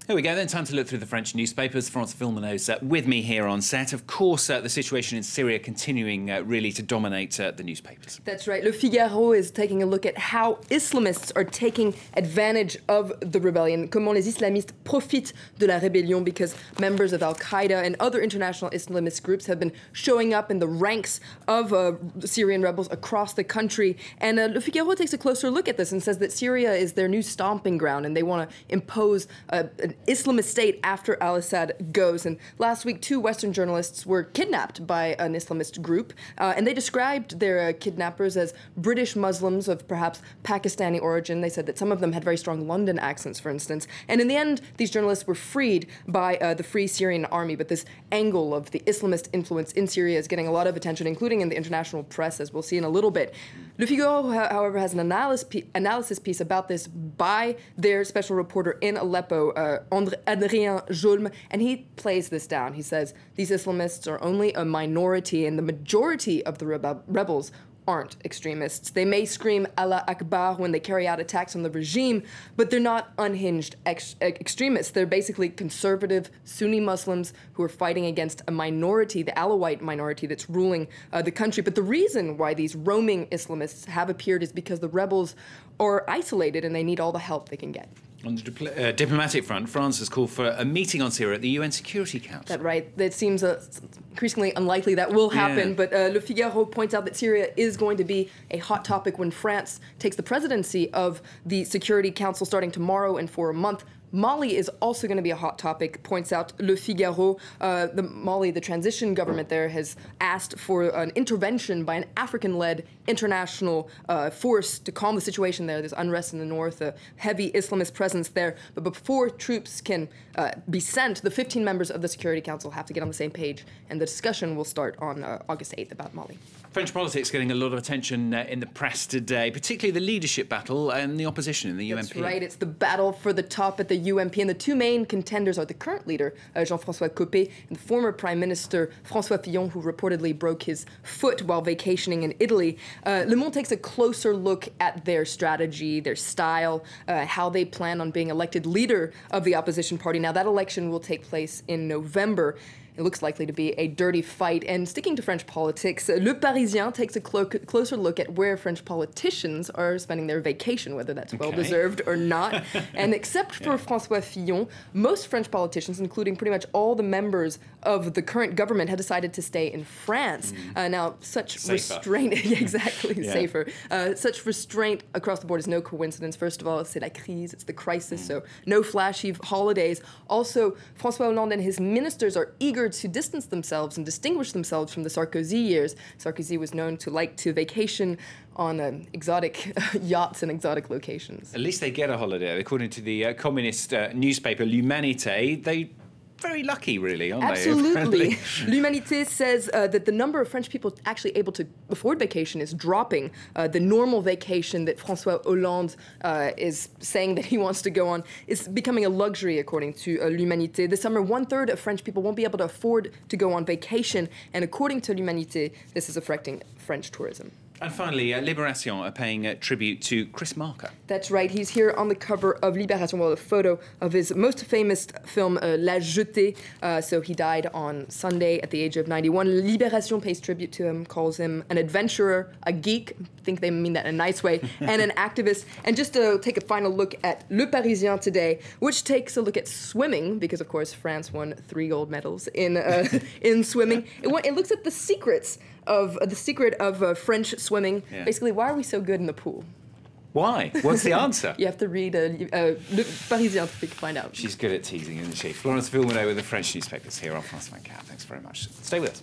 Here we go then, time to look through the French newspapers. France Villeneuve's with me here on set. Of course, the situation in Syria continuing really to dominate the newspapers. That's right. Le Figaro is taking a look at how Islamists are taking advantage of the rebellion. Comment les islamistes profitent de la rébellion, because members of Al-Qaeda and other international Islamist groups have been showing up in the ranks of Syrian rebels across the country. And Le Figaro takes a closer look at this and says that Syria is their new stomping ground and they want to impose an Islamist state after al-Assad goes. And last week, 2 Western journalists were kidnapped by an Islamist group, and they described their kidnappers as British Muslims of perhaps Pakistani origin. They said that some of them had very strong London accents, for instance. And in the end, these journalists were freed by the Free Syrian Army. But this angle of the Islamist influence in Syria is getting a lot of attention, including in the international press, as we'll see in a little bit. Le Figaro, however, has an analysis piece about this by their special reporter in Aleppo, Adrien Jolme, and he plays this down. He says these Islamists are only a minority, and the majority of the rebels aren't extremists. They may scream Allah Akbar when they carry out attacks on the regime, but they're not unhinged extremists. They're basically conservative Sunni Muslims who are fighting against a minority, the Alawite minority that's ruling the country. But the reason why these roaming Islamists have appeared is because the rebels are isolated and they need all the help they can get. On the diplomatic front, France has called for a meeting on Syria at the UN Security Council. That's right. It seems increasingly unlikely that will happen, but Le Figaro points out that Syria is going to be a hot topic when France takes the presidency of the Security Council starting tomorrow and for a month. Mali is also going to be a hot topic, points out Le Figaro. The transition government there, has asked for an intervention by an African-led international force to calm the situation there. There's unrest in the north, a heavy Islamist presence there. But before troops can be sent, the 15 members of the Security Council have to get on the same page, and the discussion will start on August 8th about Mali. French politics getting a lot of attention in the press today, particularly the leadership battle and the opposition in the UMP. That's right. It's the battle for the top at the UMP, and the 2 main contenders are the current leader, Jean-François Copé, and the former Prime Minister, François Fillon, who reportedly broke his foot while vacationing in Italy. Le Monde takes a closer look at their strategy, their style, how they plan on being elected leader of the opposition party. Now, that election will take place in November. It looks likely to be a dirty fight. And sticking to French politics, Le Parisien takes a closer look at where French politicians are spending their vacation, whether that's well-deserved or not. And except for François Fillon, most French politicians, including pretty much all the members of the current government, have decided to stay in France. Now, such restraint, safer. Such restraint across the board is no coincidence. First of all, c'est la crise, it's the crisis, so no flashy holidays. Also, François Hollande and his ministers are eager to distance themselves and distinguish themselves from the Sarkozy years. Sarkozy was known to like to vacation on exotic yachts and exotic locations. At least they get a holiday. According to the communist newspaper L'Humanité, they very lucky, really, aren't they? Absolutely. L'Humanité says that the number of French people actually able to afford vacation is dropping. The normal vacation that François Hollande is saying that he wants to go on is becoming a luxury, according to L'Humanité. This summer, 1/3 of French people won't be able to afford to go on vacation, and according to L'Humanité, this is affecting French tourism. And finally, Libération are paying tribute to Chris Marker. That's right. He's here on the cover of Libération, well, a photo of his most famous film, La Jetée. So he died on Sunday at the age of 91. Libération pays tribute to him, calls him an adventurer, a geek, I think they mean that in a nice way, and an activist. And just to take a final look at Le Parisien today, which takes a look at swimming, because, of course, France won 3 gold medals in swimming. It looks at the secret of French swimming. Basically, why are we so good in the pool? Why? What's the answer? You have to read Le Parisien to find out. She's good at teasing, isn't she? Florence Villeneuve with the French newspapers here on France 24. Thanks very much. Stay with us.